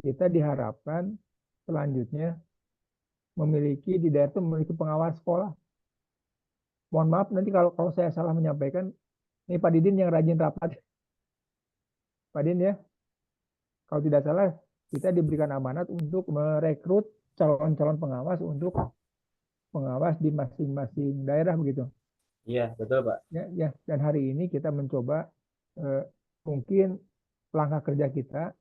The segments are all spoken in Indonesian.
kita diharapkan selanjutnya di daerah itu memiliki pengawas sekolah. Mohon maaf nanti kalau saya salah menyampaikan, ini Pak Didin yang rajin rapat. Pak Didin ya, kalau tidak salah kita diberikan amanat untuk merekrut calon-calon pengawas untuk pengawas di masing-masing daerah begitu. Iya, betul, Pak. Ya, dan hari ini kita mencoba mungkin langkah kerja kita.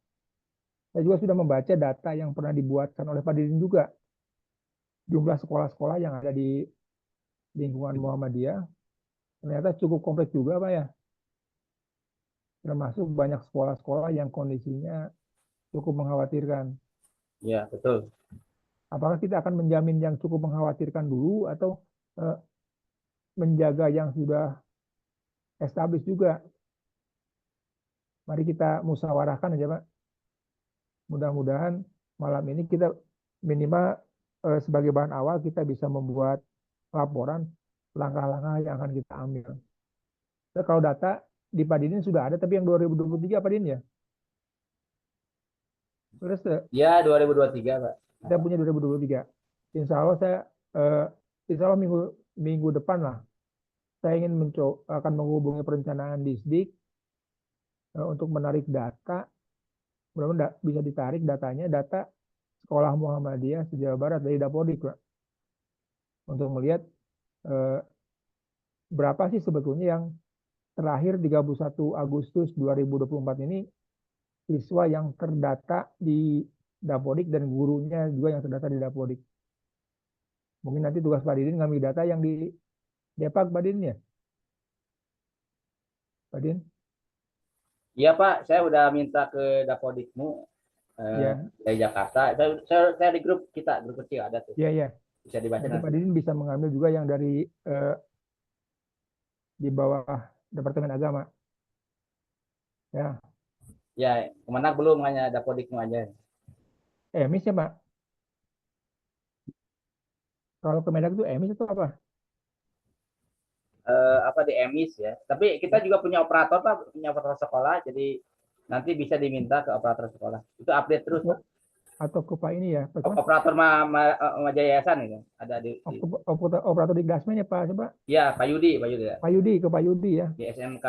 Saya juga sudah membaca data yang pernah dibuatkan oleh Pak Didin juga. Jumlah sekolah-sekolah yang ada di lingkungan Muhammadiyah ternyata cukup kompleks juga, Pak ya. Termasuk banyak sekolah-sekolah yang kondisinya cukup mengkhawatirkan. Iya, betul. Apakah kita akan menjamin yang cukup mengkhawatirkan dulu atau menjaga yang sudah establis juga? Mari kita musyawarahkan aja, Pak. Mudah-mudahan malam ini kita minimal sebagai bahan awal kita bisa membuat laporan langkah-langkah yang akan kita ambil. Nah, kalau data di Pak Didin sudah ada, tapi yang 2023 Pak Didin ya? Terus Iya, 2023, Pak. kita punya 2023. Insya Allah insya Allah minggu depan lah, saya ingin akan menghubungi perencanaan Disdik untuk menarik data. Mudah-mudahan bisa ditarik data sekolah Muhammadiyah se-Jawa Barat dari Dapodik, Pak. Untuk melihat berapa sih sebetulnya yang terakhir 31 Agustus 2024 ini siswa yang terdata di Dapodik dan gurunya juga yang terdata di Dapodik. Mungkin nanti tugas Pak Didin ngambil data yang di Depak, Pak Didin ya? Pak Didin? Iya, Pak. Saya udah minta ke Dapodikmu Ya, dari Jakarta. Saya di grup kita, grup kecil ada tuh. ya, ya. Bisa dibaca Nanti Pak nanti. Didin bisa mengambil juga yang dari di bawah Departemen Agama. Ya, Ya, kemana belum hanya Dapodikmu aja. emis ya, Pak. Kalau Kemendag itu emis itu apa? Apa di emis ya. Tapi kita juga punya operator, Pak, punya operator sekolah. Jadi nanti bisa diminta ke operator sekolah. Itu update terus, Atau Pak. atau ke Pak ini ya, Pak coba. Operator Majayayasan itu ada di Operator di Gasmen ya, Pak coba. ya Pak Yudi ya. Pak Yudi ke Pak Yudi ya. Di SMK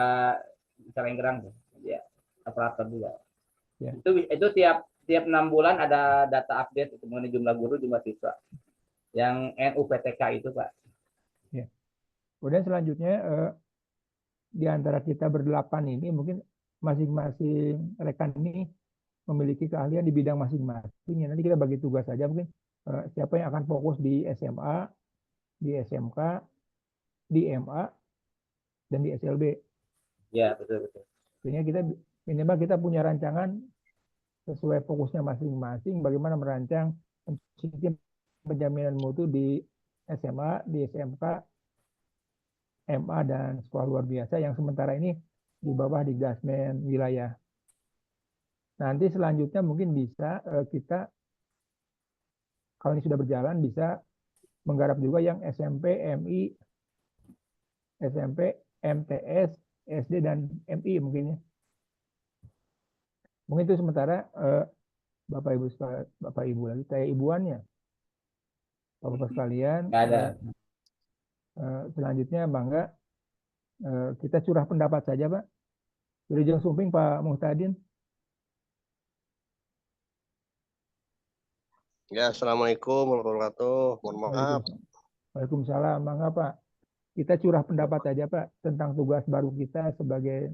Calenggerang tuh. Ya, operator juga. Ya, Itu tiap tiap 6 bulan ada data update itu mengenai jumlah guru, jumlah siswa. Yang NUPTK itu, Pak. ya. Kemudian selanjutnya di antara kita berdelapan ini mungkin masing-masing rekan ini memiliki keahlian di bidang masing-masing. Ya, nanti kita bagi tugas saja mungkin siapa yang akan fokus di SMA, di SMK, di MA, dan di SLB. Ya, betul betul. Sehingga kita minimal kita punya rancangan sesuai fokusnya masing-masing bagaimana merancang sistem penjaminan mutu di SMA, di SMK, MA, dan sekolah luar biasa yang sementara ini di bawah di Gasmen wilayah. Nanti selanjutnya mungkin bisa kita kalau ini sudah berjalan bisa menggarap juga yang SMP, MI, SMP, MTS, SD, dan MI mungkin ya. Mungkin itu sementara Bapak Ibu lagi, kayak ibuannya. Bapak sekalian, Nggak ada. selanjutnya bangga kita curah pendapat saja, Pak. Wilujeng Sumping, Pak Muhtadin. Ya, Assalamualaikum warahmatullahi wabarakatuh. Mohon maaf. Waalaikumsalam, bangga Pak. Kita curah pendapat saja, Pak, tentang tugas baru kita sebagai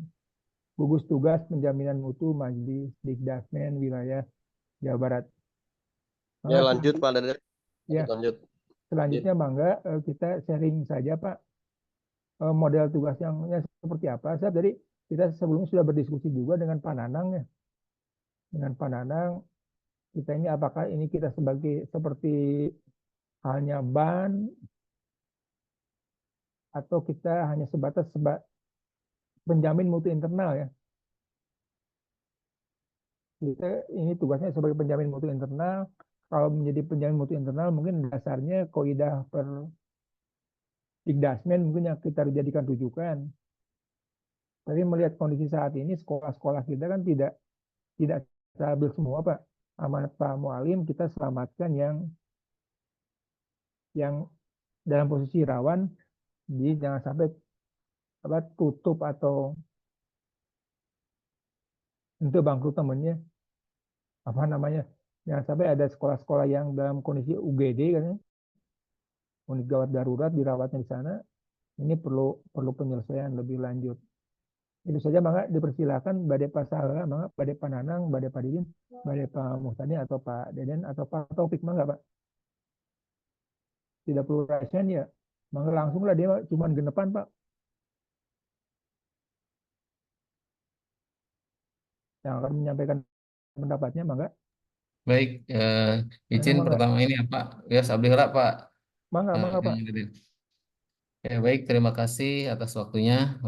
gugus tugas penjaminan mutu Majelis Dikdasmen wilayah Jawa Barat. Ya, lanjut Pak Dede. Ya, Lanjut. selanjutnya bangga kita sharing saja, Pak, model tugas yang seperti apa. Saya tadi kita sebelumnya sudah berdiskusi juga dengan Pak Nanang ya. Dengan Pak Nanang, kita ini apakah ini kita sebagai seperti halnya ban atau kita hanya sebatas penjamin mutu internal ya. Kita ini tugasnya sebagai penjamin mutu internal. Kalau menjadi penjamin mutu internal mungkin dasarnya kaidah per Dikdasmen mungkin yang kita jadikan rujukan. Tapi melihat kondisi saat ini sekolah-sekolah kita kan tidak stabil semua, Pak. amanat Pak Mualim, kita selamatkan yang dalam posisi rawan, jadi jangan sampai tutup atau untuk bangkrut temennya, apa namanya, jangan sampai ada sekolah-sekolah yang dalam kondisi UGD kan, unit gawat darurat dirawatnya di sana. Ini perlu penyelesaian lebih lanjut. Itu saja, Mangga dipersilakan Badai Pak Sahala, Mangga Badai Pak Nanang, Badai Pak Didin, Badai Pak Muhtadi atau Pak Deden atau Pak Taufik, Mangga Pak. Tidak perlu rahasia ya. Mangga langsung lah, dia cuma genepan Pak. Yang akan menyampaikan pendapatnya, Mangga. Baik, izin Mangga, pertama ini ya Pak. Ya, Abdi Hera, Pak. Mangga Kang Pak. Deden. Ya, baik, terima kasih atas waktunya.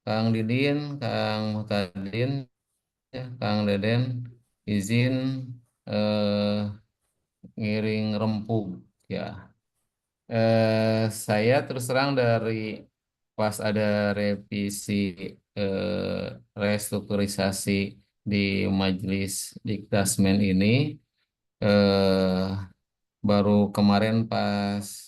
Kang Didin, Kang Muhtadin, ya, Kang Deden, izin eh, ngiring rempuk. Ya, saya terus terang dari pas ada revisi restrukturisasi di Majelis Dikdasmen ini, eh, baru kemarin pas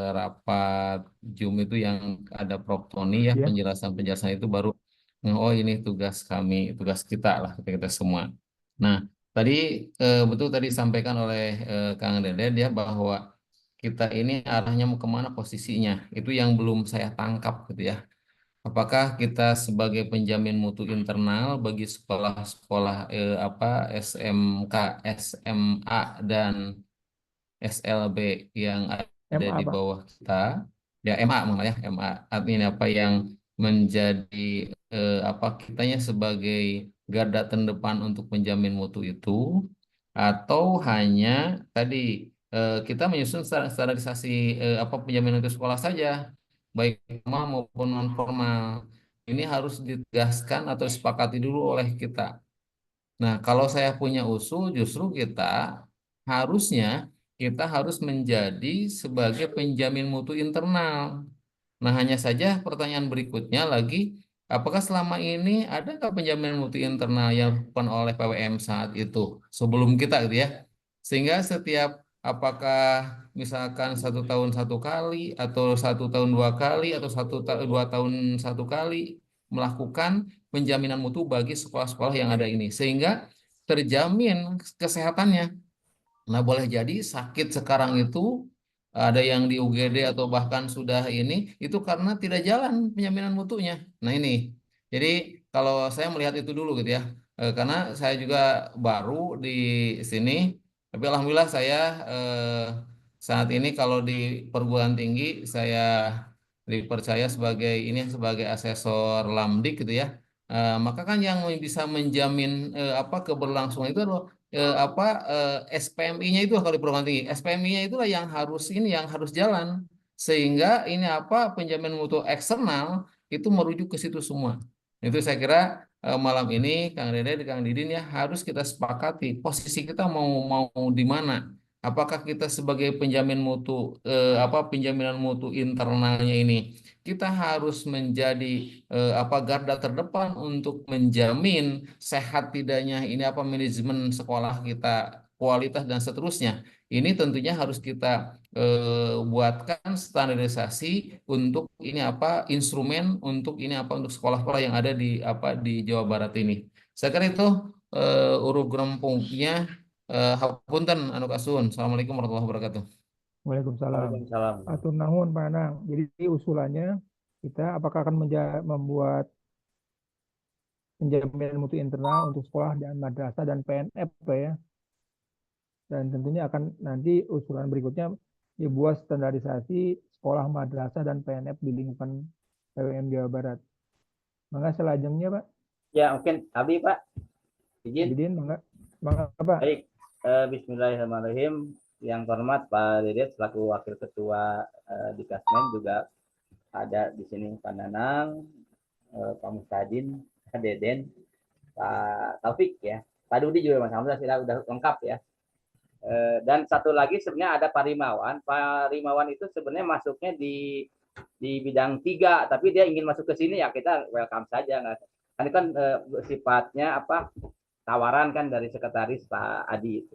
rapat Zoom itu yang ada Prof. Tony ya, Ya, penjelasan-penjelasan itu baru, oh ini tugas kami, tugas kita lah, kita semua. Nah, tadi betul tadi disampaikan oleh Kang Deden ya, bahwa kita ini arahnya mau kemana posisinya, itu yang belum saya tangkap gitu ya. Apakah kita sebagai penjamin mutu internal bagi sekolah-sekolah SMK, SMA, dan SLB yang ada MA di Pak. bawah kita, ya MA malah ya, MA, artinya apa yang menjadi kitanya sebagai garda terdepan untuk menjamin mutu itu, atau hanya tadi kita menyusun standarisasi penjaminan untuk sekolah saja, baik formal maupun non formal. Ini harus ditegaskan atau disepakati dulu oleh kita. Nah, kalau saya punya usul, justru kita harus menjadi sebagai penjamin mutu internal. Nah, hanya saja pertanyaan berikutnya lagi, apakah selama ini adakah penjaminan mutu internal yang dilakukan oleh PWM saat itu sebelum kita gitu ya? Sehingga setiap apakah misalkan 1 tahun 1 kali atau 1 tahun 2 kali atau 2 tahun 1 kali melakukan penjaminan mutu bagi sekolah-sekolah yang ada ini, sehingga terjamin kesehatannya. Nah, boleh jadi sakit sekarang itu ada yang di UGD atau bahkan sudah ini, itu karena tidak jalan penjaminan mutunya. Nah, ini. Jadi kalau saya melihat itu dulu gitu ya. Karena saya juga baru di sini, tapi alhamdulillah saya eh, saat ini kalau di perguruan tinggi saya dipercaya sebagai asesor Lamdik gitu ya. Maka kan yang bisa menjamin keberlangsungan itu adalah SPMI-nya itu kalau di perguruan tinggi. SPMI-nya itulah yang harus jalan, sehingga ini penjamin mutu eksternal itu merujuk ke situ semua. Itu saya kira malam ini Kang Dede, Kang Didin ya, harus kita sepakati posisi kita mau di mana. Apakah kita sebagai penjamin mutu penjaminan mutu internalnya ini kita harus menjadi garda terdepan untuk menjamin sehat tidaknya ini manajemen sekolah kita, kualitas dan seterusnya. Ini tentunya harus kita buatkan standarisasi untuk ini instrumen untuk ini untuk sekolah-sekolah yang ada di Jawa Barat ini. Saya kira itu urug rempungnya. Hapunten anu kasun. Assalamualaikum warahmatullahi wabarakatuh. Waalaikumsalam. Waalaikumsalam. Atur nuhun Pak Nanang. Jadi usulannya kita apakah akan membuat penjaminan mutu internal untuk sekolah dan madrasah dan PNF Pak ya. Dan tentunya akan nanti usulan berikutnya dibuat standarisasi sekolah madrasah dan PNF di lingkungan PWM Jawa Barat. Mangga selajengnya Pak. Ya, mungkin Abi Pak, izin. Didin, mangga Pak. Baik, Bismillahirrahmanirrahim. Yang terhormat Pak Dede selaku Wakil Ketua Dikasmen, juga ada di sini Pak Nanang, Pak Mustadin, Pak Deden, Pak Taufik ya, Pak Dudi juga Mas Hamzah sudah lengkap ya. Dan satu lagi sebenarnya ada Pak Rimawan. Pak Rimawan itu sebenarnya masuknya di bidang 3, tapi dia ingin masuk ke sini ya kita welcome saja. Ini kan sifatnya tawaran kan dari sekretaris Pak Adi itu.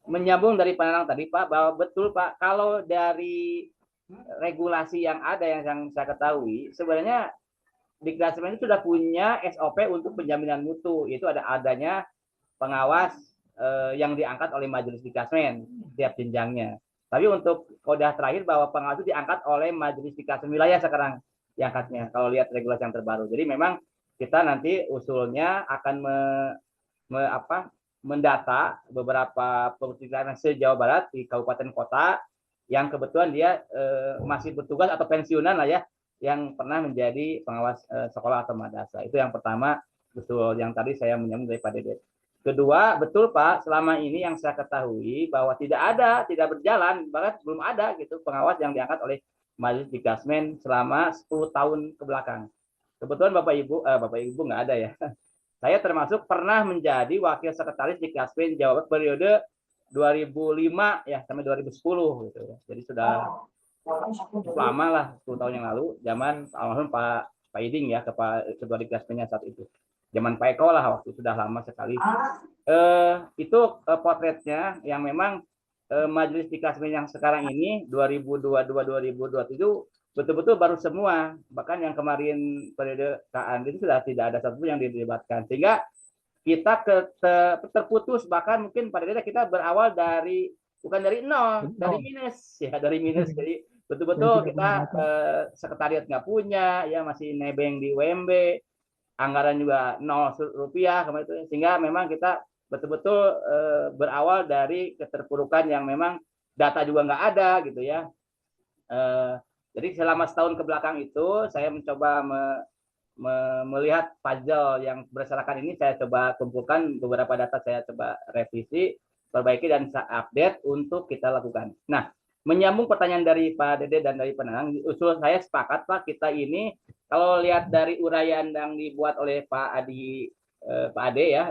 Menyambung dari pandangan tadi Pak, bahwa betul Pak, kalau dari regulasi yang ada yang saya ketahui, sebenarnya di Klasmen itu sudah punya SOP untuk penjaminan mutu, itu adanya pengawas yang diangkat oleh majelis di Klasmen setiap jenjangnya. Tapi untuk kodah terakhir bahwa pengawas itu diangkat oleh majelis di Klasmen wilayah sekarang diangkatnya, kalau lihat regulasi yang terbaru. Jadi memang kita nanti usulnya akan mendata beberapa perwakilan se-Jawa Barat di kabupaten kota yang kebetulan dia masih bertugas atau pensiunan lah ya, yang pernah menjadi pengawas sekolah atau madrasah. Itu yang pertama, betul yang tadi saya menyambung dari Pak Dede. Kedua, betul Pak, selama ini yang saya ketahui bahwa tidak berjalan, bahkan belum ada gitu pengawas yang diangkat oleh Majelis di Klasmen selama 10 tahun ke belakang. Kebetulan Bapak Ibu nggak ada ya. Saya termasuk pernah menjadi wakil sekretaris di Klasmen Jawa Barat periode 2005 ya sampai 2010 gitu ya. Jadi sudah lama lah, 10 tahun yang lalu, zaman almarhum Pak Iding ya, ketua di Klasmennya saat itu. Zaman Pak Eko lah, waktu sudah lama sekali. Itu potretnya yang memang majelis di Klasmen yang sekarang ini 2022-2027 betul-betul baru semua, bahkan yang kemarin periode KAN itu sudah tidak ada satu yang dilibatkan, sehingga kita terputus, bahkan mungkin pada dasarnya kita berawal bukan dari nol, dari minus ya, dari minus. Jadi betul-betul kita sekretariat nggak punya ya, masih nebeng di UMB, anggaran juga 0 rupiah kemarin itu, sehingga memang kita betul-betul berawal dari keterpurukan yang memang data juga nggak ada gitu ya. Jadi selama setahun ke belakang itu saya mencoba melihat puzzle yang berserakan ini, saya coba kumpulkan beberapa data, saya coba revisi, perbaiki dan saya update untuk kita lakukan. Nah, menyambung pertanyaan dari Pak Dede dan dari Penanang, usul saya sepakat Pak, kita ini kalau lihat dari uraian yang dibuat oleh Pak Ade ya,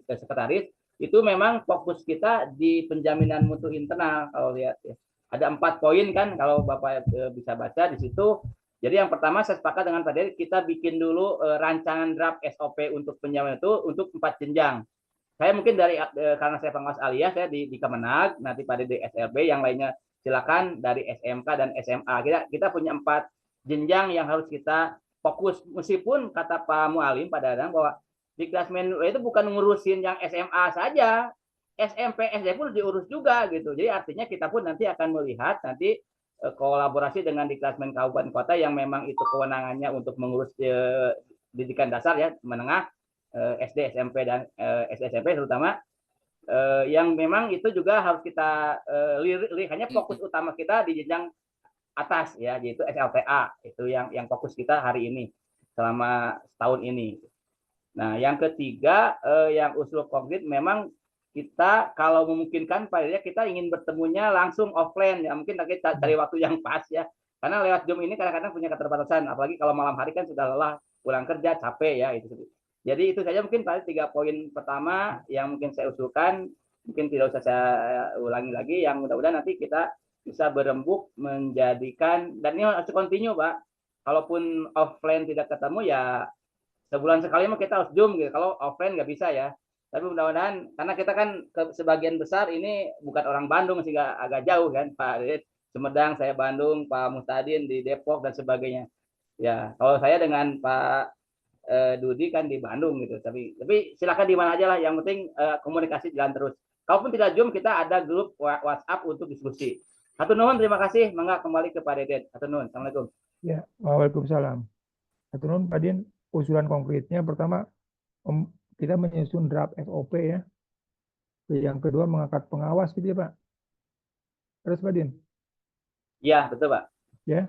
sekretaris, itu memang fokus kita di penjaminan mutu internal. Kalau lihat ya, ada 4 poin kan, kalau Bapak bisa baca di situ. Jadi yang pertama saya sepakat dengan Pak Dede, kita bikin dulu rancangan draft SOP untuk penjaminan itu untuk 4 jenjang. Saya mungkin karena saya pengawas aliyah, saya di Kemenag, nanti Pak Dede SLB, yang lainnya silakan dari SMK dan SMA. Kita punya 4 jenjang yang harus kita fokus, meskipun kata Pak Mualim pada Dadang bahwa di Klasmen itu bukan ngurusin yang SMA saja, SMP, SD pun diurus juga gitu. Jadi artinya kita pun nanti akan melihat nanti kolaborasi dengan di Klasmen kabupaten kota yang memang itu kewenangannya untuk mengurus pendidikan dasar ya, menengah, SD, SMP dan SD, SMP terutama, yang memang itu juga harus kita hanya fokus utama kita di jenjang atas ya, yaitu SLTA, itu yang fokus kita hari ini selama setahun ini. Nah, yang ketiga, yang usul konkret memang kita kalau memungkinkan Pak ya, kita ingin bertemunya langsung offline ya, mungkin kita cari waktu yang pas ya, karena lewat Zoom ini kadang-kadang punya keterbatasan, apalagi kalau malam hari kan sudah lelah, pulang kerja capek ya itu. Jadi itu saja mungkin Pak, 3 poin pertama yang mungkin saya usulkan, mungkin tidak usah saya ulangi lagi, yang mudah-mudahan nanti kita bisa berembuk menjadikan, dan ini harus continue Pak, kalaupun offline tidak ketemu ya sebulan sekali mah kita harus Zoom gitu, kalau offline nggak bisa ya. Tapi mudah-mudahan, karena kita kan sebagian besar ini bukan orang Bandung sehingga agak jauh kan, Pak Sumedang, saya Bandung, Pak Muhtadin di Depok dan sebagainya. Ya, kalau saya dengan Pak Dudi kan di Bandung gitu. Tapi silakan di mana aja lah, yang penting komunikasi jalan terus. Kalaupun tidak Zoom, kita ada grup WhatsApp untuk diskusi. Hatur nuhun, terima kasih. Mangga kembali ke Pak Dedet. Hatur nuhun. Assalamualaikum. Ya, waalaikumsalam. Hatur nuhun Pak Din, usulan konkretnya pertama kita menyusun draft SOP ya. Yang kedua mengangkat pengawas gitu ya Pak. Terus Pak Din? Iya, betul Pak. Ya,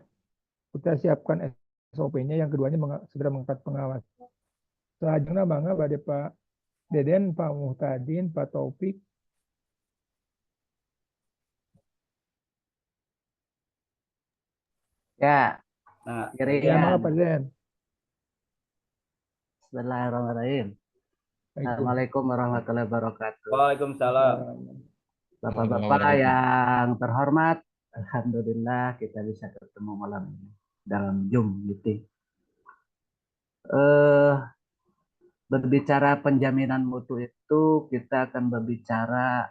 kita siapkan SOP-nya. Yang keduanya segera mengangkat pengawas. Selanjutnya bangga pada Pak Deden, Pak Muhtadin, Pak Taufik. Ya, Nah, Ya, mangga Pak Deden. Bismillahirrahmanirrahim. Assalamualaikum warahmatullahi wabarakatuh. Waalaikumsalam. Bapak-bapak yang terhormat, alhamdulillah kita bisa ketemu malam ini dalam Zoom meeting. berbicara penjaminan mutu itu kita akan berbicara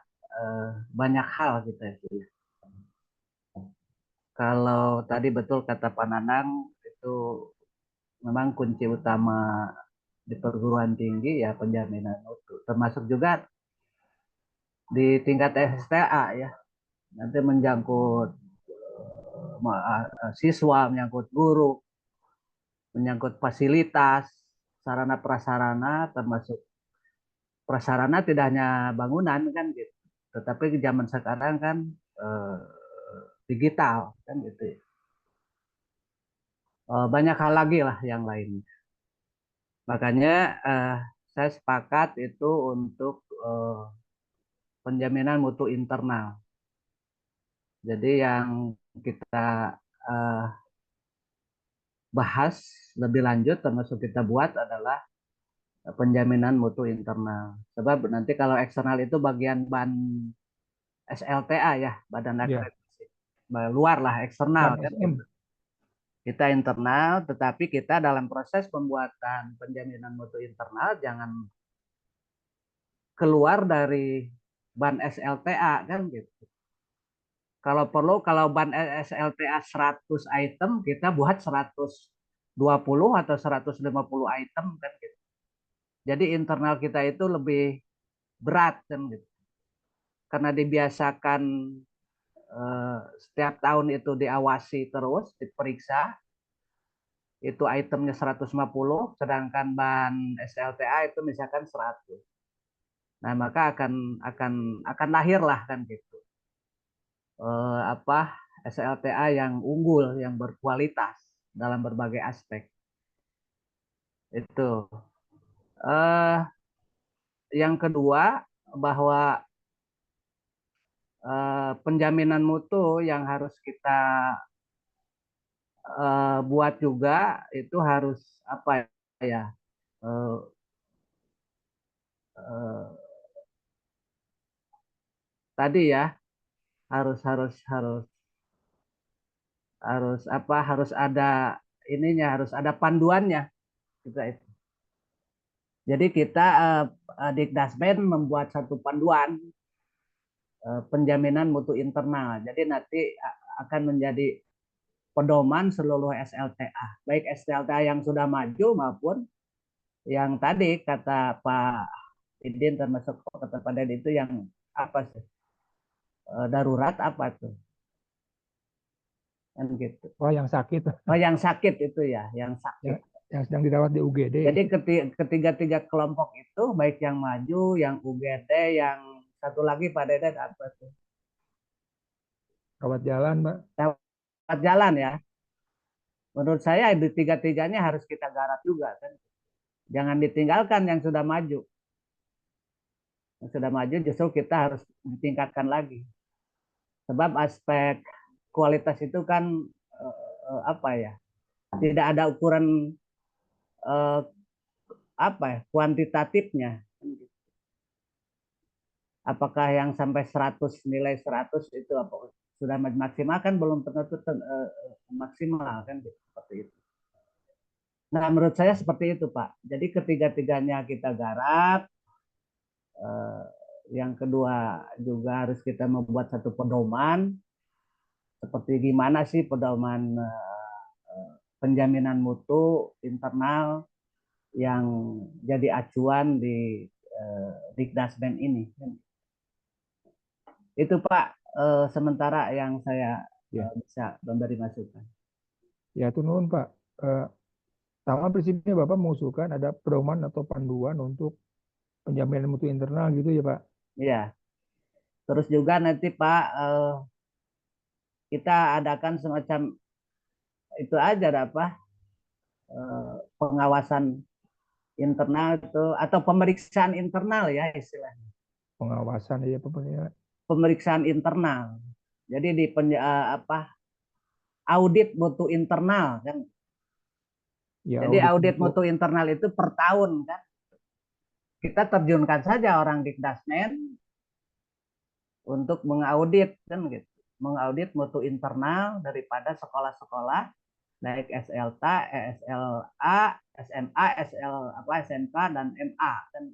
banyak hal gitu ya. Kalau tadi betul kata Pak Nanang, itu memang kunci utama di perguruan tinggi ya penjaminan mutu, termasuk juga di tingkat STA ya. Nanti menyangkut siswa, menyangkut guru, menyangkut fasilitas, sarana prasarana, termasuk prasarana tidak hanya bangunan kan gitu, tetapi di zaman sekarang kan digital kan gitu ya. Banyak hal lagi lah yang lain. Makanya saya sepakat itu untuk penjaminan mutu internal. Jadi yang kita bahas lebih lanjut termasuk kita buat adalah penjaminan mutu internal. Sebab nanti kalau eksternal itu bagian ban SLTA ya, Badan Ya, Akreditasi. Luar lah, eksternal Ban kan. SM. Kita internal, tetapi kita dalam proses pembuatan penjaminan mutu internal jangan keluar dari ban SLTA kan gitu. Kalau perlu, kalau ban SLTA 100 item, kita buat 120 atau 150 item kan gitu. Jadi internal kita itu lebih berat kan gitu. Karena dibiasakan setiap tahun itu diawasi terus, diperiksa. Itu itemnya 150, sedangkan ban SLTA itu misalkan 100. Nah, maka akan lahirlah kan gitu. SLTA yang unggul, yang berkualitas dalam berbagai aspek. Itu. Yang kedua, bahwa penjaminan mutu yang harus kita buat juga itu harus apa ya? Tadi ya harus harus harus harus apa? Harus ada ininya, harus ada panduannya juga itu. Jadi kita Dikdasmen membuat satu panduan penjaminan mutu internal. Jadi nanti akan menjadi pedoman seluruh SLTA, baik SLTA yang sudah maju maupun yang tadi kata Pak Idin termasuk kata Pak Dede itu yang apa sih darurat apa tuh kan gitu. Oh, yang sakit. Oh yang sakit itu ya, yang sakit. Yang sedang dirawat di UGD. Jadi ketiga kelompok itu baik yang maju, yang UGD, yang satu lagi Pak Dede apa tuh? Rawat jalan, Mbak. Rawat jalan ya. Menurut saya di tiga-tiganya harus kita garap juga kan. Jangan ditinggalkan yang sudah maju. Yang sudah maju justru kita harus ditingkatkan lagi. Sebab aspek kualitas itu kan apa ya? Tidak ada ukuran apa ya? Kuantitatifnya. Apakah yang sampai 100 nilai 100 itu apa sudah maksimal kan belum tentu maksimal kan seperti itu. Nah, menurut saya seperti itu, Pak. Jadi ketiga-tiganya kita garap. Yang kedua juga harus kita membuat satu pedoman. Seperti gimana sih pedoman penjaminan mutu internal yang jadi acuan di Dikdasmen ini. Itu Pak, sementara yang saya bisa memberi masukan. Ya, itu nuhun Pak. Sama prinsipnya Bapak mengusulkan ada pedoman atau panduan untuk penjaminan mutu internal gitu ya Pak? Iya. Terus juga nanti Pak, kita adakan semacam itu aja apa pengawasan internal itu atau pemeriksaan internal ya istilahnya. Pengawasan ya Pak. Pemeriksaan internal. Jadi di audit mutu internal kan. Ya, jadi audit mutu internal itu per tahun kan. Kita terjunkan saja orang Dikdasmen untuk mengaudit kan gitu. Mengaudit mutu internal daripada sekolah-sekolah baik SLT, SLA, SMA, SMK dan MA kan.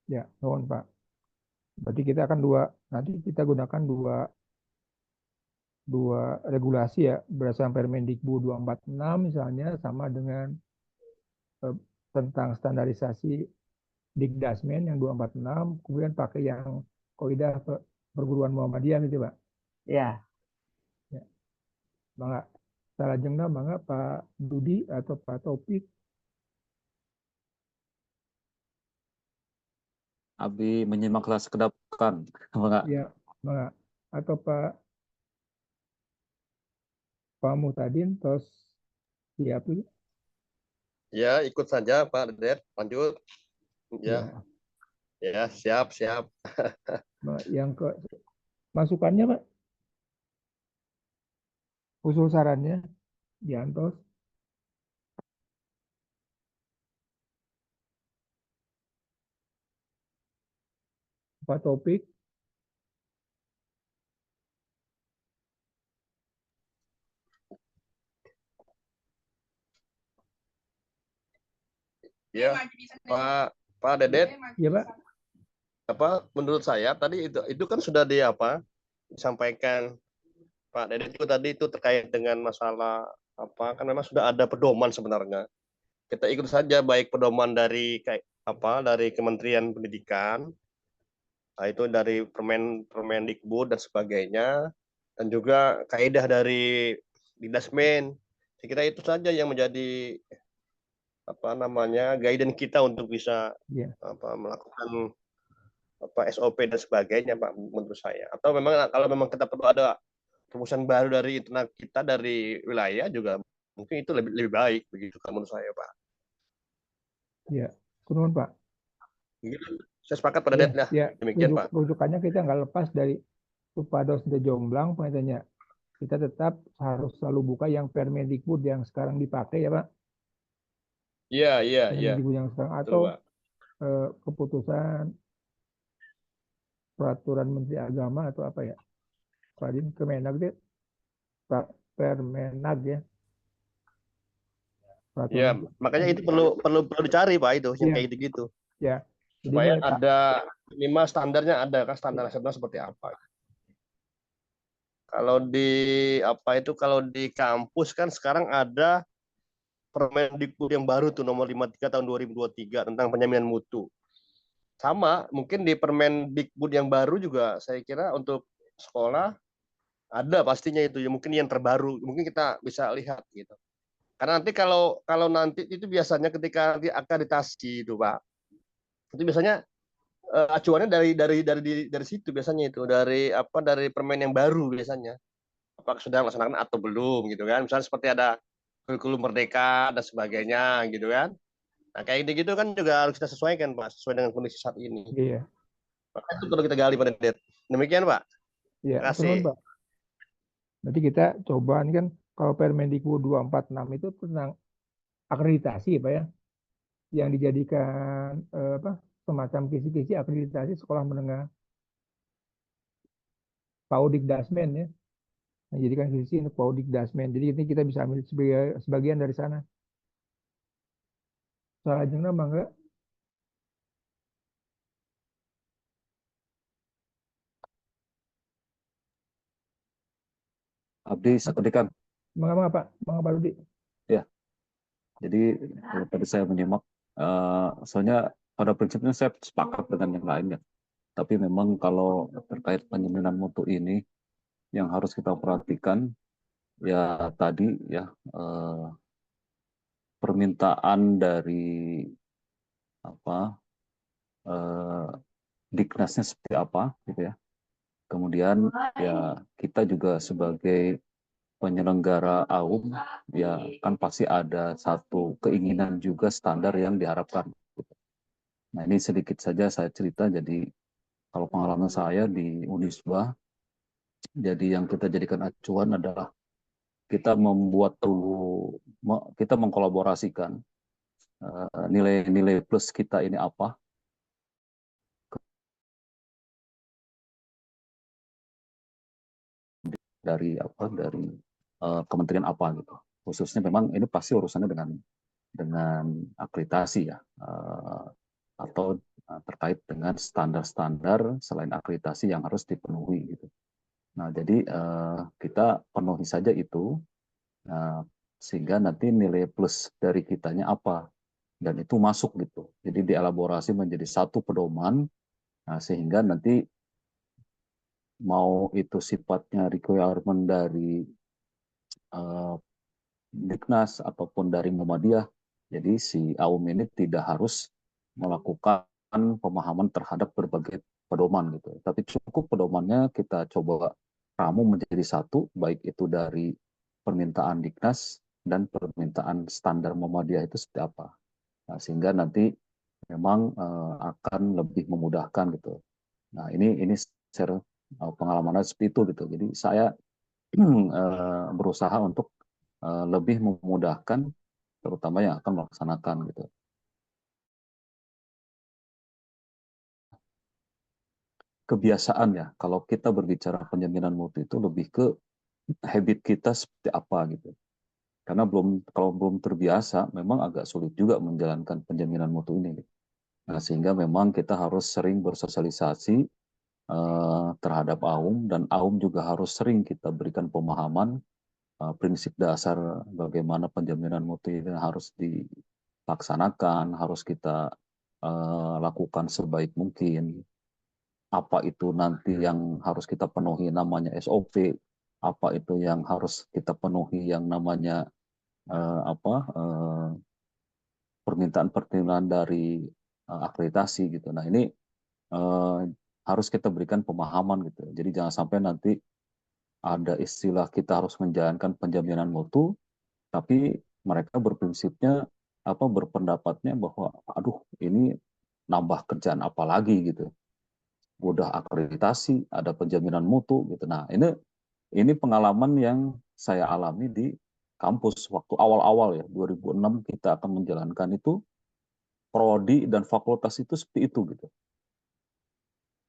Ya, nuhun Pak. Berarti kita akan nanti kita gunakan dua regulasi ya, berdasarkan Permendikbud 246 misalnya, sama dengan tentang standarisasi Dikdasmen yang 246, kemudian pakai yang Kaidah Perguruan Muhammadiyah gitu Pak. Ya, Ya. Mangga salajengna mangga Pak Dudi atau Pak Taufik. Abi menyimak kelas kedapan, enggak? Ya, mangga. Atau Pak Muhtadin, terus siap itu. Ya, ikut saja Pak Dedet. Lanjut. Ya, Ya. ya, siap, siap. Yang ke masukannya Pak, usul sarannya, diantos. Pak Topik, Ya, Pak Dedet, ya Pak. menurut saya tadi itu kan sudah disampaikan Pak Dedet itu tadi itu terkait dengan masalah kan memang sudah ada pedoman sebenarnya. Kita ikut saja baik pedoman dari dari Kementerian Pendidikan, itu dari Permendikbud dan sebagainya, dan juga kaidah dari Dikdasmen. Saya kira itu saja yang menjadi guidance kita untuk bisa Ya. melakukan SOP dan sebagainya Pak, menurut saya. Atau memang kalau memang kita perlu ada rumusan baru dari internal kita dari wilayah juga mungkin itu lebih baik begitu kan menurut saya Pak. Ya, kurun Pak. Saya sepakat pada Dedet Ya, demikian Pak. rujukannya kita nggak lepas dari Supados de Jomblang, pengertiannya. Kita tetap harus selalu buka yang Permendikbud yang sekarang dipakai ya Pak. Iya. Permendikbud yang sekarang, Betul, atau Pak. keputusan peraturan Menteri Agama atau apa ya, Pak Kemenag deh, Pak Permenag ya. Ya, makanya itu perlu dicari Pak itu yang kayak gitu-gitu. Ya. Supaya ada minimal standarnya, ada kan standar nasional seperti apa. Kalau kalau di kampus kan sekarang ada Permendikbud yang baru tuh nomor 53 tahun 2023 tentang penjaminan mutu. Sama, mungkin di Permendikbud yang baru juga saya kira untuk sekolah ada pastinya itu ya, mungkin yang terbaru, mungkin kita bisa lihat gitu. Karena nanti kalau nanti itu biasanya ketika nanti akreditasi itu Pak, itu biasanya acuannya dari situ biasanya itu dari permen yang baru biasanya. Apakah sudah melaksanakan atau belum gitu kan? Misalnya seperti ada kurikulum merdeka dan sebagainya gitu kan. Nah, kayak gitu kan juga harus kita sesuaikan Pak, sesuai dengan kondisi saat ini. Iya. Maka itu perlu kita gali Pak Dedet. Demikian Pak. Iya, Terima kasih. Pak. Nanti kita coba ini kan kalau Permendikbud 246 itu tentang akreditasi Pak ya, yang dijadikan semacam kisi-kisi akreditasi sekolah menengah Paudikdasmen ya. Nah, jadikan kisi untuk Paudikdasmen. Jadi ini kita bisa ambil sebagian dari sana. Salah jengna mangga. Abdi seketika. Mangga Pak, Pak Rudi. Ya. Jadi tadi saya menyimak, soalnya pada prinsipnya saya sepakat dengan yang lainnya. Tapi memang kalau terkait penjaminan mutu ini yang harus kita perhatikan ya tadi ya permintaan dari Diknasnya seperti apa gitu ya. Kemudian ya kita juga sebagai penyelenggara AUM ya kan pasti ada satu keinginan juga standar yang diharapkan. Nah ini sedikit saja saya cerita, jadi kalau pengalaman saya di Unisba, jadi yang kita jadikan acuan adalah kita kita mengkolaborasikan nilai-nilai plus kita ini apa, dari kementerian apa gitu. Khususnya memang ini pasti urusannya dengan akreditasi ya, atau terkait dengan standar-standar selain akreditasi yang harus dipenuhi gitu. Nah, jadi kita penuhi saja itu, sehingga nanti nilai plus dari kitanya apa, dan itu masuk gitu. Jadi dielaborasi menjadi satu pedoman, sehingga nanti mau itu sifatnya requirement dari Diknas ataupun dari Muhammadiyah, jadi si AUM ini tidak harus melakukan pemahaman terhadap berbagai pedoman gitu. Tapi cukup pedomannya kita coba ramu menjadi satu, baik itu dari permintaan Diknas dan permintaan standar Muhammadiyah itu seperti apa. Nah, sehingga nanti memang akan lebih memudahkan gitu. Nah, ini share pengalaman seperti itu gitu. Jadi saya berusaha untuk lebih memudahkan terutama yang akan melaksanakan gitu. Kebiasaan ya, kalau kita berbicara penjaminan mutu itu lebih ke habit kita seperti apa gitu. Karena kalau belum terbiasa, memang agak sulit juga menjalankan penjaminan mutu ini. Gitu. Nah, sehingga memang kita harus sering bersosialisasi terhadap AUM, dan AUM juga harus sering kita berikan pemahaman prinsip dasar bagaimana penjaminan mutu ini harus dilaksanakan, harus kita lakukan sebaik mungkin. Apa itu nanti yang harus kita penuhi namanya SOP, apa itu yang harus kita penuhi yang namanya permintaan-permintaan dari akreditasi gitu. Nah, ini harus kita berikan pemahaman gitu. Jadi jangan sampai nanti ada istilah kita harus menjalankan penjaminan mutu, tapi mereka berpendapatnya bahwa aduh ini nambah kerjaan apa lagi gitu, udah akreditasi ada penjaminan mutu gitu. Nah, ini pengalaman yang saya alami di kampus waktu awal-awal ya 2006 kita akan menjalankan itu, prodi dan fakultas itu seperti itu gitu.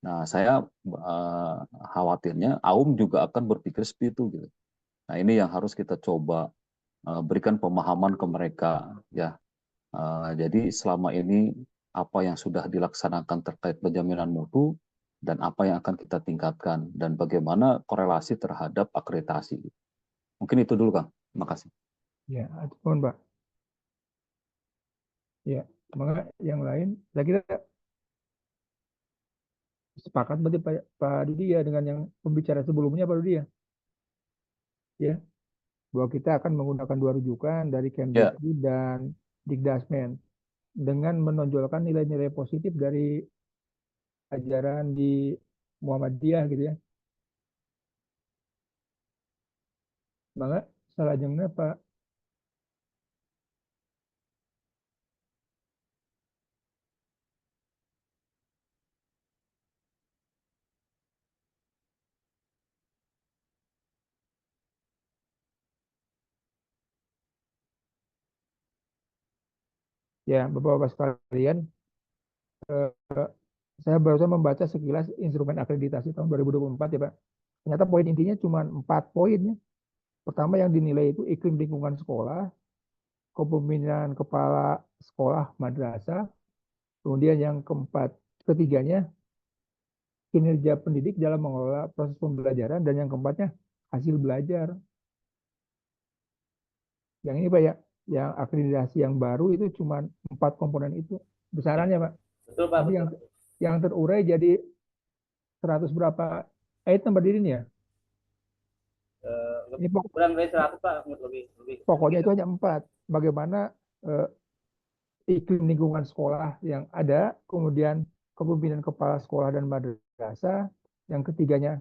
Nah, saya khawatirnya AUM juga akan berpikir seperti itu gitu. Nah, ini yang harus kita coba berikan pemahaman ke mereka ya. Jadi selama ini apa yang sudah dilaksanakan terkait penjaminan mutu dan apa yang akan kita tingkatkan dan bagaimana korelasi terhadap akreditasi. Mungkin itu dulu, Kang. Terima kasih. Ya, pun Pak. Ya, semoga yang lain. Saya kira sepakat berarti Pak Didi ya dengan yang pembicara sebelumnya Pak Didi ya, bahwa kita akan menggunakan dua rujukan dari Ya, Kemdikbud dan Dikdasmen dengan menonjolkan nilai-nilai positif dari ajaran di Muhammadiyah gitu ya. Maka salahnya Pak. Ya, Bapak-Bapak sekalian, eh, saya baru saja membaca sekilas instrumen akreditasi tahun 2024 ya Pak. Ternyata poin intinya cuma 4 poin ya. Pertama yang dinilai itu iklim lingkungan sekolah, kepemimpinan kepala sekolah madrasah, kemudian yang ketiganya kinerja pendidik dalam mengelola proses pembelajaran, dan yang keempatnya hasil belajar. Yang ini Pak ya, yang akreditasi yang baru itu cuma 4 komponen itu besarannya Pak. Betul Pak, Nanti betul. yang terurai jadi 100 berapa item berdiri nih ya. Ini Kurang dari 100 Pak, lebih pokoknya sedikit. itu hanya 4. Bagaimana eh, iklim lingkungan sekolah yang ada, kemudian kepemimpinan kepala sekolah dan madrasah, yang ketiganya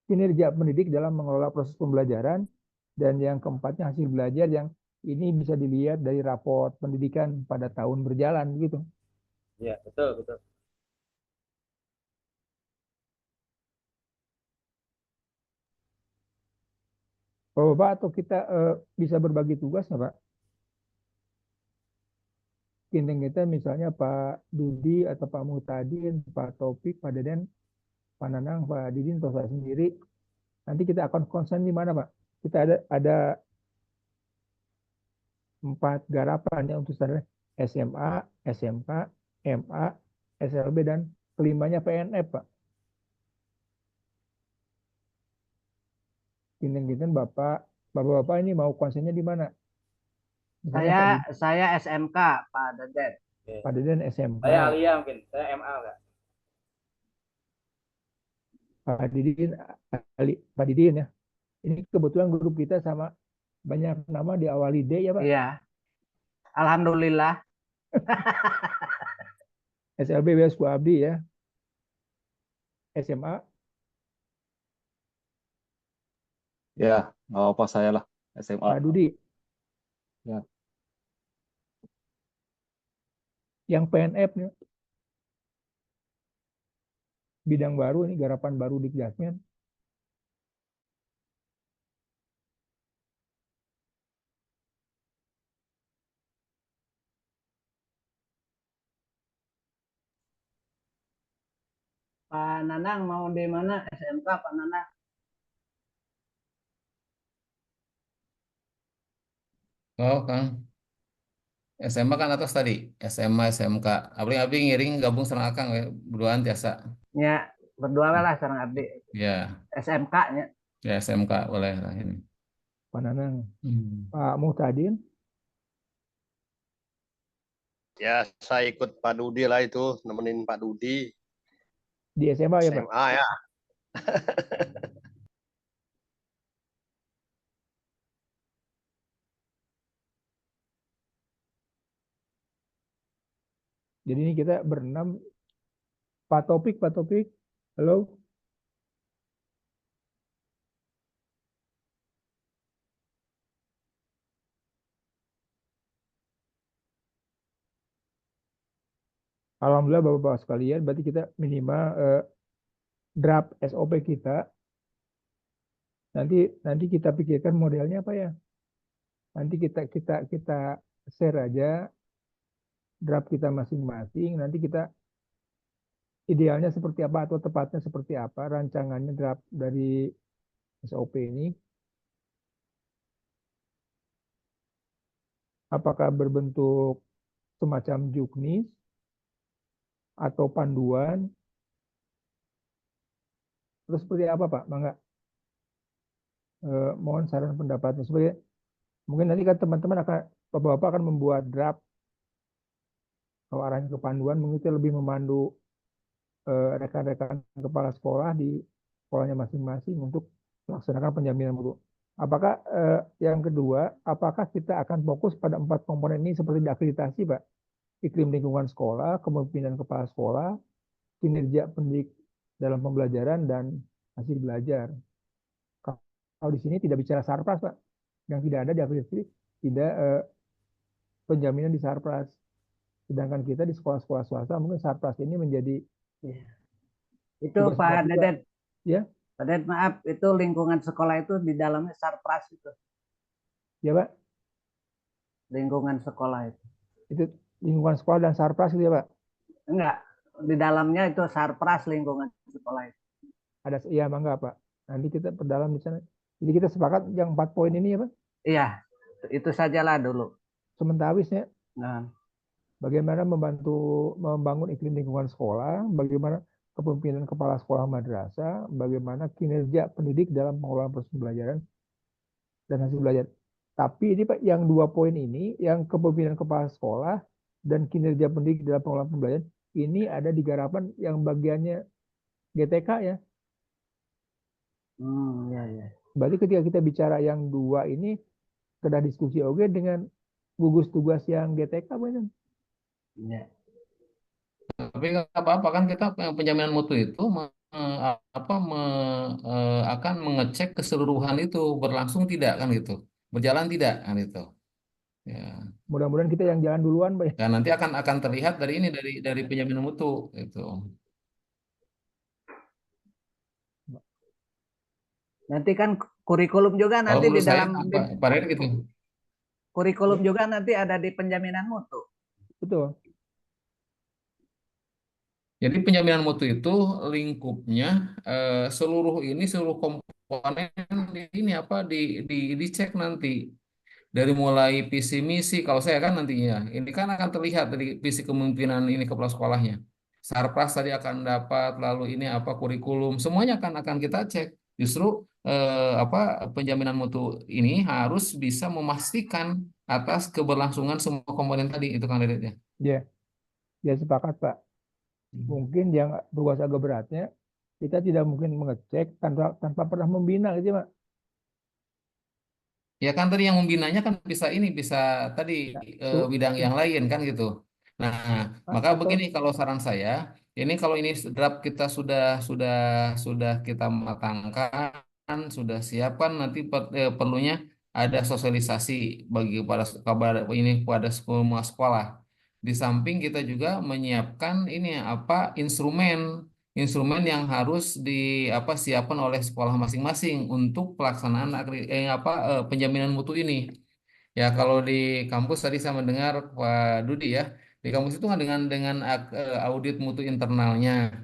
kinerja pendidik dalam mengelola proses pembelajaran, dan yang keempatnya hasil belajar yang ini bisa dilihat dari raport pendidikan pada tahun berjalan gitu. Iya, betul, betul. Bapak atau kita bisa berbagi tugas nggak Pak? Kita misalnya Pak Dudi atau Pak Muhtadin, Pak Taufik, Pak Deden, Pak Nanang, Pak Didin, atau saya sendiri. Nanti kita akan konsen di mana Pak? kita ada 4 garapan ya untuk standar SMA, SMK, MA, SLB, dan kelimanya PNF, Pak. Kinten-kinten Bapak-bapak ini mau konsennya di mana? Misalnya Saya SMK, Pak Deden. Pak Deden SMK, Saya Alia mungkin, saya MA enggak. Pak Didin ya. Ini kebetulan grup kita sama banyak nama diawali D ya, Pak. Iya. Alhamdulillah. SLB Wesku Abdi ya. SMA Ya, nggak apa saya lah, SMA. Pak Dudi. Ya. Yang PNF nih, bidang baru ini, garapan baru di Jasmen. Pak Nanang mau di mana? SMK Pak Nanang. Oh, Kang. SMA kan atas tadi, SMA, SMK. Abdi ngiring gabung sama Akang, we. Berduaan tiasa. Ya, berdua lah sareng abdi. Ya, SMK-nya. ya SMK boleh lah ini. Pak Nanang. Hmm. Pak Muhtadin Ya, saya ikut Pak Dudi lah itu, nemenin Pak Dudi. di SMA ya, Pak. SMA ya. Jadi ini kita berenam. Pak Topik. Halo. Alhamdulillah Bapak-Bapak sekalian, berarti kita minimal draft SOP kita. Nanti kita pikirkan modelnya apa ya. Nanti kita share aja draft kita masing-masing. Nanti kita idealnya seperti apa atau tepatnya seperti apa rancangannya draft dari SOP ini. Apakah berbentuk semacam juknis atau panduan? Terus seperti apa, Pak? Mangga. Mohon saran pendapatnya. Sebagai mungkin nanti kan teman-teman Bapak-bapak akan membuat draft. Kalau arahnya ke panduan, mungkin itu lebih memandu rekan-rekan kepala sekolah di sekolahnya masing-masing untuk melaksanakan penjaminan mutu. Apakah yang kedua, apakah kita akan fokus pada 4 komponen ini seperti diakreditasi, Pak? Iklim lingkungan sekolah, kepemimpinan kepala sekolah, kinerja pendidik dalam pembelajaran, dan hasil belajar. Kalau di sini tidak bicara sarpras, Pak. Yang tidak ada diakreditasi, tidak penjaminan di sarpras. Sedangkan kita di sekolah-sekolah swasta mungkin sarpras ini menjadi Itu Pak Deden. Ya. Pak Deden, maaf, itu lingkungan sekolah itu di dalamnya sarpras itu. Ya, Pak. Lingkungan sekolah itu. Itu lingkungan sekolah dan sarpras gitu ya, Pak? Enggak, di dalamnya itu sarpras lingkungan sekolah itu. Ada, iya, mangga, Pak. Nanti kita perdalam di sana. Jadi kita sepakat yang 4 poin ini ya, Pak? Iya, itu sajalah dulu. Sementawisnya, Nah, bagaimana membangun iklim lingkungan sekolah, bagaimana kepemimpinan kepala sekolah madrasah, bagaimana kinerja pendidik dalam pengelolaan proses pembelajaran dan hasil belajar. Tapi ini Pak, yang 2 poin ini, yang kepemimpinan kepala sekolah dan kinerja pendidik dalam pengelolaan pembelajaran, ini ada di garapan yang bagiannya GTK ya. ya. Berarti ketika kita bicara yang 2 ini, kita diskusi oke dengan gugus tugas yang GTK, benar? Ya. Tapi nggak apa-apa kan kita penjaminan mutu itu akan mengecek keseluruhan itu berlangsung tidak kan gitu, berjalan tidak kan itu. Ya. Mudah-mudahan kita yang jalan duluan, Pak. Dan nanti akan terlihat dari ini dari penjaminan mutu itu. Nanti kan kurikulum juga nanti di dalam Pak Red gitu. Kurikulum juga nanti ada di penjaminan mutu. Betul. Jadi penjaminan mutu itu lingkupnya seluruh komponen ini apa dicek nanti dari mulai visi misi. Kalau saya kan nantinya ini kan akan terlihat dari visi kepemimpinan ini kepala sekolahnya. Sarpras tadi akan dapat, lalu ini apa kurikulum, semuanya akan kita cek. Justru apa penjaminan mutu ini harus bisa memastikan atas keberlangsungan semua komponen tadi itu kan Dede, ya. Ya, ya sepakat Pak. Mungkin yang tugas agak beratnya kita tidak mungkin mengecek tanpa pernah membina gitu Pak. Ya kan tadi yang membinanya kan bisa tadi Ya, tuh, bidang yang lain kan gitu. Nah, maka atau begini kalau saran saya, ini kalau ini draft kita sudah kita matangkan, sudah siapkan nanti perlunya ada sosialisasi bagi pada kabar ini pada semua sekolah. Di samping kita juga menyiapkan ini apa instrumen yang harus di apa siapkan oleh sekolah masing-masing untuk pelaksanaan penjaminan mutu ini. Ya kalau di kampus tadi saya mendengar Pak Dudi ya, di kampus itu kan dengan audit mutu internalnya.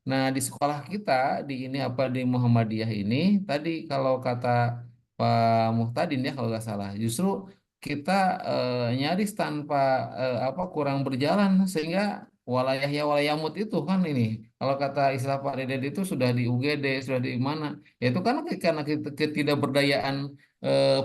Nah, di sekolah kita di ini apa di Muhammadiyah ini tadi kalau kata Pak Muhtadin ya kalau nggak salah, justru kita nyaris tanpa kurang berjalan sehingga walayah itu kan ini kalau kata istilah Pak Deden itu sudah di UGD sudah di mana ya itu kan karena ketidakberdayaan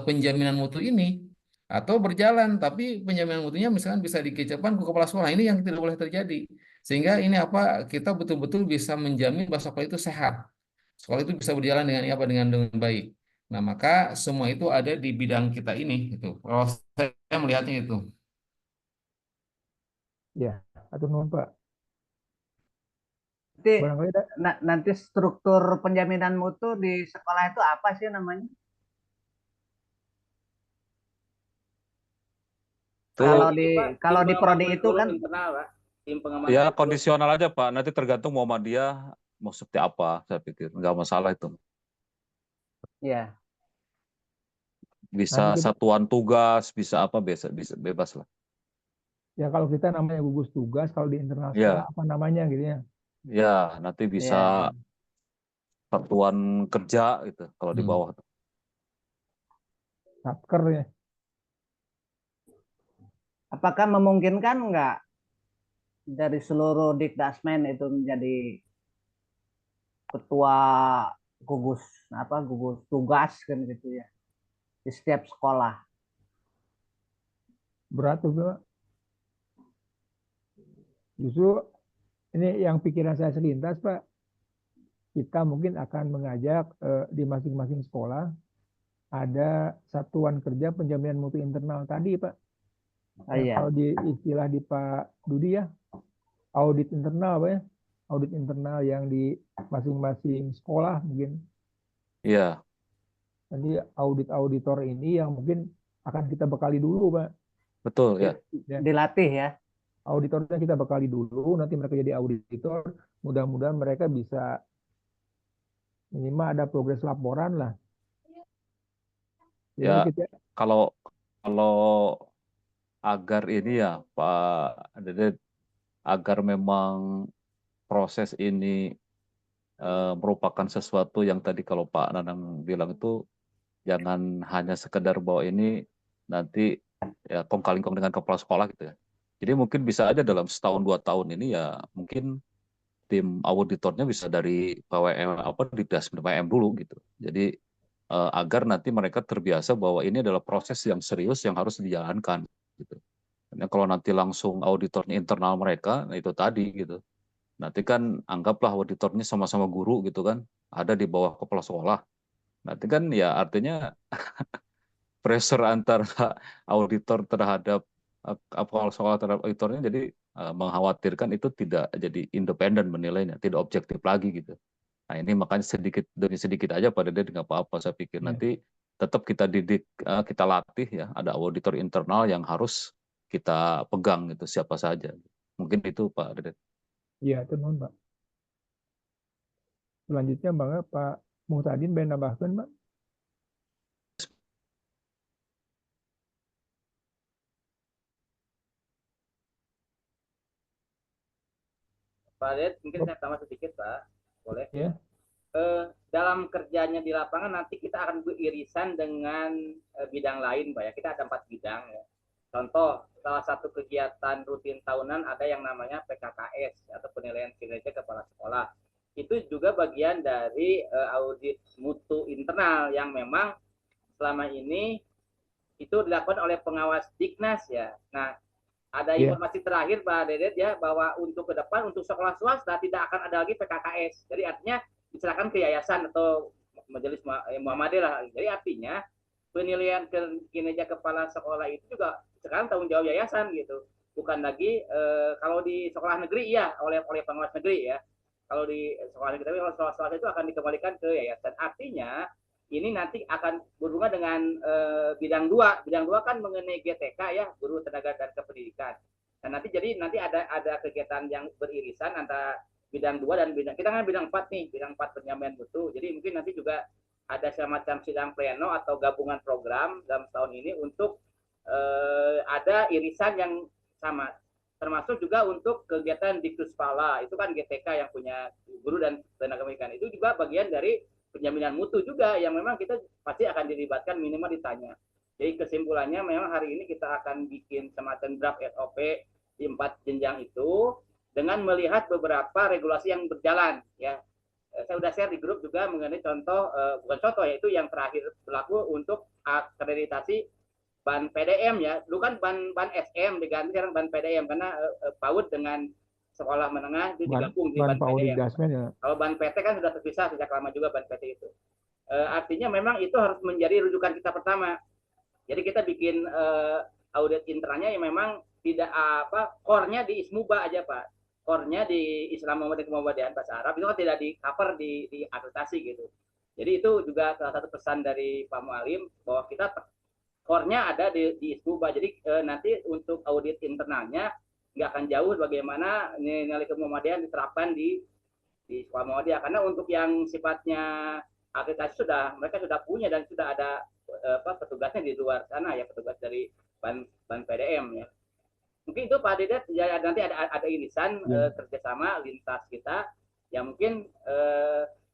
penjaminan mutu ini atau berjalan tapi penjaminan mutunya misalkan bisa dikecapkan ke kepala sekolah ini yang tidak boleh terjadi sehingga ini apa kita betul-betul bisa menjamin bahwa sekolah itu sehat sekolah itu bisa berjalan dengan baik. Nah maka semua itu ada di bidang kita ini itu kalau saya melihatnya itu. ya, atau non Pak. Nanti Barangkali nanti struktur penjaminan mutu di sekolah itu apa sih namanya? Itu Kalau Ini di Pak, tim kalau di pengamat prodi itu kurikulum kan internal Pak, tim pengamat ya kurikulum. kondisional aja Pak. Nanti tergantung Muhammadiyah mau seperti apa. Saya pikir nggak masalah itu. ya Bisa nanti kita, satuan tugas, bisa apa bisa bebas lah. ya kalau kita namanya gugus tugas, kalau di internal sekolah Ya, apa namanya gitu ya. ya nanti bisa ya satuan kerja gitu kalau di Hmm. bawah. Satker ya. apakah memungkinkan nggak dari seluruh Dikdasmen itu menjadi ketua gugus gugus tugas kan gitu ya di setiap sekolah. Berat tuh Pak. Justru ini yang pikiran saya selintas Pak. Kita mungkin akan mengajak di masing-masing sekolah ada satuan kerja penjaminan mutu internal tadi Pak. Oh, Yang iya. kalau di istilah di Pak Dudi ya, audit internal Pak ya. Audit internal yang di masing-masing sekolah mungkin. Iya, Nanti audit-auditor ini yang mungkin akan kita bekali dulu Pak. betul ya. Ya, Dilatih ya. auditornya kita bekali dulu, nanti mereka jadi auditor. Mudah-mudahan mereka bisa minimal ada progres laporan lah. Ya Sehingga kita kalau kalau agar ini ya Pak Dede agar memang proses ini merupakan sesuatu yang tadi kalau Pak Nanang bilang itu jangan hanya sekedar bahwa ini nanti ya kong kali kong dengan kepala sekolah gitu ya. Jadi mungkin bisa aja dalam setahun 2 tahun ini ya mungkin tim auditornya bisa dari PWM apa di PWM dulu gitu. Jadi agar nanti mereka terbiasa bahwa ini adalah proses yang serius yang harus dijalankan gitu. Karena kalau nanti langsung auditornya internal mereka, nah itu tadi gitu. Nanti kan anggaplah auditornya sama-sama guru gitu kan, ada di bawah kepala sekolah. Nanti kan ya artinya pressure antara auditor terhadap kepala sekolah terhadap auditornya jadi mengkhawatirkan itu tidak jadi independen menilainya, tidak objektif lagi gitu. Nah ini makanya sedikit demi sedikit aja pada dia nggak apa-apa saya pikir ya, nanti tetap kita didik, kita latih ya, ada auditor internal yang harus kita pegang gitu siapa saja. Mungkin itu Pak Dede. ya tenun Pak. Selanjutnya Bang Pak Muhtadin ben nambahkan Pak. Pak Ded, mungkin saya tambah sedikit Pak, boleh? Ya. Dalam kerjanya di lapangan nanti kita akan beririsan dengan bidang lain Pak ya. Kita ada 4 bidang ya. Contoh, salah satu kegiatan rutin tahunan ada yang namanya PKKS atau penilaian kinerja kepala sekolah. Itu juga bagian dari audit mutu internal yang memang selama ini itu dilakukan oleh pengawas Diknas ya. Nah, ada informasi terakhir Pak Dedet ya, bahwa untuk ke depan untuk sekolah swasta tidak akan ada lagi PKKS. Jadi artinya diserahkan ke yayasan atau majelis Muhammadiyah lah. Jadi artinya penilaian kinerja kepala sekolah itu juga sekarang tanggung jawab yayasan gitu. Bukan lagi kalau di sekolah negeri ya oleh pengawas negeri ya. Kalau di sekolah negeri, tapi kalau sekolah swasta itu akan dikembalikan ke yayasan. Artinya ini nanti akan berhubungan dengan bidang 2. Bidang 2 kan mengenai GTK ya, guru tenaga dan kependidikan. Nah, nanti ada kegiatan yang beririsan antara bidang 2 dan bidang, kita kan bidang 4 nih, bidang 4 penyampaian mutu. Jadi mungkin nanti juga ada semacam sidang pleno atau gabungan program dalam tahun ini untuk ada irisan yang sama. Termasuk juga untuk kegiatan Diktuspala, itu kan GTK yang punya guru dan tenaga pendidikan. Itu juga bagian dari penjaminan mutu juga yang memang kita pasti akan dilibatkan minimal ditanya. Jadi kesimpulannya memang hari ini kita akan bikin semacam draft SOP di 4 jenjang itu dengan melihat beberapa regulasi yang berjalan ya. Saya sudah share di grup juga mengenai contoh, bukan contoh ya, itu yang terakhir berlaku untuk akreditasi ban PDM ya. Dulu kan ban SM diganti sekarang ban PDM karena PAUD dengan sekolah menengah itu digabung di ban PDM. Ya. Kalau ban PT kan sudah terpisah sejak lama juga ban PT itu. Artinya memang itu harus menjadi rujukan kita pertama. Jadi kita bikin audit internalnya yang memang tidak core-nya di ISMUBA aja Pak. Core-nya di Islam Muhammadiyah bahasa Arab itu kan tidak di cover di akreditasi gitu. Jadi itu juga salah satu pesan dari Pak Mualim bahwa kita core-nya ada di ISMUBA. Jadi nanti untuk audit internalnya nggak akan jauh bagaimana nilai kemuhammadiyaan diterapkan di sekolah Muhammadiyah, karena untuk yang sifatnya akreditasi mereka sudah punya dan sudah ada petugasnya di luar sana ya, petugas dari ban PDM ya. Mungkin itu Pak Dedet ya, nanti ada irisan kerjasama lintas kita yang mungkin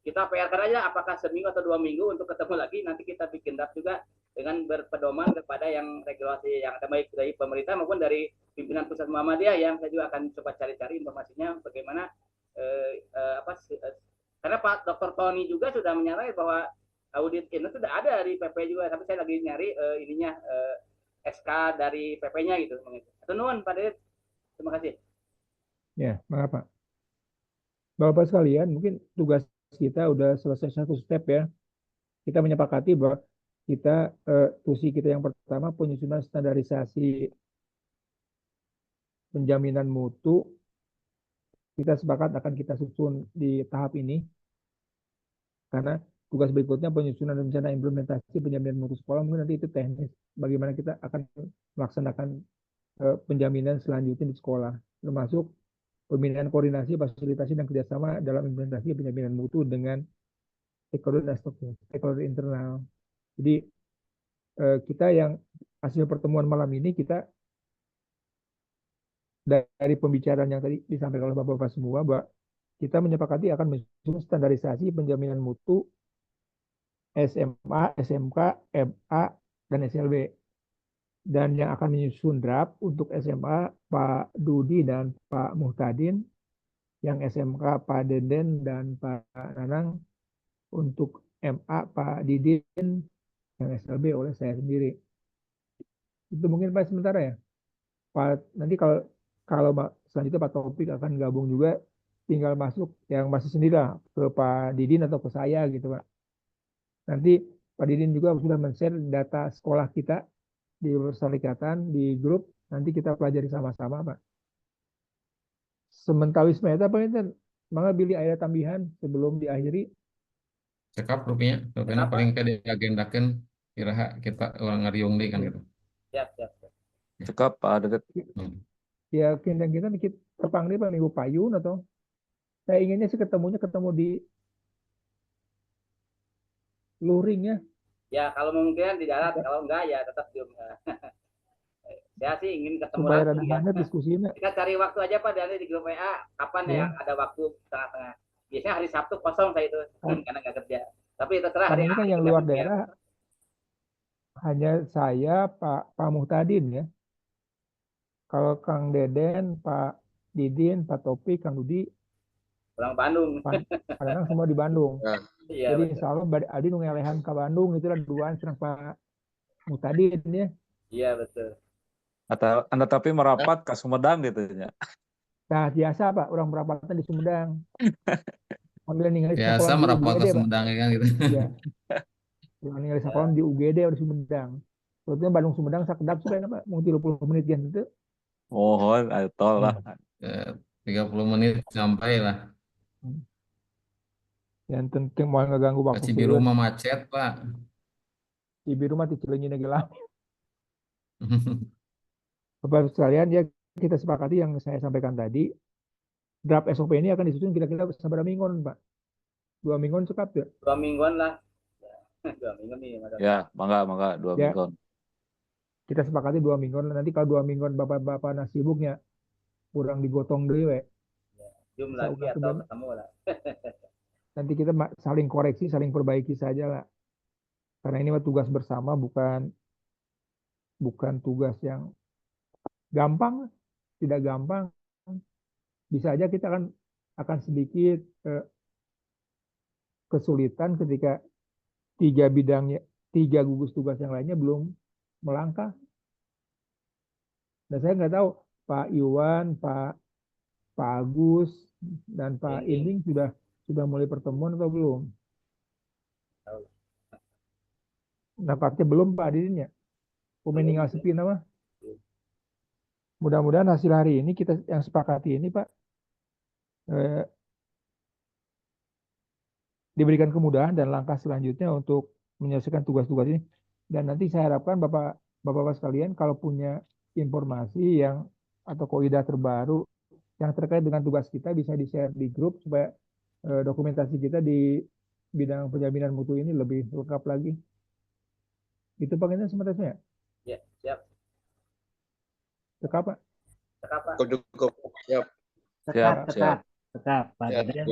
kita PR-kan aja apakah seminggu atau 2 minggu untuk ketemu lagi, nanti kita bikin draft juga dengan berpedoman kepada yang regulasi yang ada baik dari pemerintah maupun dari pimpinan pusat Muhammadiyah, yang saya juga akan coba cari-cari informasinya bagaimana karena Pak Dr. Tony juga sudah menyarankan bahwa audit ini sudah ada di PP juga, tapi saya lagi nyari SK dari PP-nya gitu. Nuhun Pak Dedet. Terima kasih. Ya, mengapa? Bapak sekalian, mungkin tugas kita udah selesai satu step ya. Kita menyepakati bahwa kita tusi kita yang pertama penyusunan standarisasi penjaminan mutu, kita sepakat akan kita susun di tahap ini, karena tugas berikutnya penyusunan rencana implementasi penjaminan mutu sekolah, mungkin nanti itu teknis bagaimana kita akan melaksanakan penjaminan selanjutnya di sekolah, termasuk pembinaan koordinasi, fasilitasi, dan kerjasama dalam implementasi penjaminan mutu dengan stakeholder internal. Jadi kita yang hasil pertemuan malam ini, kita dari pembicaraan yang tadi disampaikan oleh Bapak-Bapak semua, bahwa kita menyepakati akan menyusun standarisasi penjaminan mutu SMA, SMK, MA, dan SLB. Dan yang akan menyusun draft untuk SMA Pak Dudi dan Pak Muhtadin, yang SMK Pak Denden dan Pak Nanang, untuk MA Pak Didin, yang SLB oleh saya sendiri. Itu mungkin Pak sementara ya. Pak, nanti kalau selanjutnya Pak Taufik akan gabung juga, tinggal masuk yang masih sendirilah ke Pak Didin atau ke saya gitu Pak. Nanti Pak Didin juga sudah men-share data sekolah kita di persyarikatan, di grup, nanti kita pelajari sama-sama Pak. Sementawisme itu apa itu? Maka pilih ayat tambahan sebelum diakhiri. Cekap rupiah paling kayak diagendakan kira kita orang ngariung deh kan gitu. Siap. Cekap Pak Dedet. Ya kita tepang nih Pak Minggu Payun, atau saya inginnya sih ketemu di luring ya. Ya kalau mungkin di darat, kalau enggak ya tetap di Saya sih ingin ketemu supaya langsung rada ya. hangat diskusinya. Kita cari waktu aja Pak dari di grup WA. Kapan Ya. yang ada waktu tengah-tengah. Biasanya hari Sabtu kosong saya itu karena nggak kerja. Tapi terserah Karena hari ini kan hari yang kita luar kerja. daerah hanya saya, Pak Muhtadin ya. Kalau Kang Deden, Pak Didin, Pak Topik, Kang Dudi, Orang Bandung. kadang semua di Bandung. Nah, Iya Jadi betul. insya Allah Adi ngelehan ke Bandung, itulah duaan serang Pak Muhtadin ya. Iya betul. Atau Anda tapi merapat ke Sumedang gitu ya. Nah biasa Pak, orang perapatan di Sumedang. Panggilan ningali Biasa sekolah di merapat ke UGD Pak. Sumedang ya kan gitu. Iya, ningali sekolah di UGD di Sumedang. Sebetulnya Bandung Sumedang sakedap supaya Pak, mau 30 menit kan itu. Oh, ayo tol lah. 30 menit sampai lah. Yang penting mau ngeganggu Ke waktu Cibiru seueur. mah macet, Pak. Cibiru mah ti Cileunyi gelang. Bapak sekalian ya, kita sepakati yang saya sampaikan tadi, draft SOP ini akan disusun kira-kira seberapa mingguan Pak? 2 mingguan cukup ya? 2 mingguan lah. 2 minggu nih. Ya, mangga 2 Ya. minggu. Kita sepakati 2 mingguan. Nanti kalau 2 mingguan bapak-bapak nah sibuknya kurang digotong dulu ya. Zoom lagi atau ketemu lah. Nanti kita saling koreksi, saling perbaiki saja lah. Karena ini mah tugas bersama, bukan tugas yang gampang, tidak gampang. Bisa aja kita akan sedikit kesulitan ketika 3 gugus tugas yang lainnya belum melangkah. Dan saya nggak tahu Pak Iwan, Pak Agus, dan Pak Inding sudah mulai pertemuan atau belum? Nampaknya belum Pak Didin ya. Pemain tinggal sepi nama. Mudah-mudahan hasil hari ini kita yang sepakati ini Pak diberikan kemudahan dan langkah selanjutnya untuk menyelesaikan tugas-tugas ini. Dan nanti saya harapkan Bapak-Bapak sekalian kalau punya informasi yang atau koidah terbaru yang terkait dengan tugas kita bisa di-share di grup supaya dokumentasi kita di bidang penjaminan mutu ini lebih lengkap lagi. Itu Pak Ginten sementara. Ya, siap. Cekap Pak. Cekap Pak. cukup. Siap. Tetap, Siap. tetap, Pak Ya. Deden.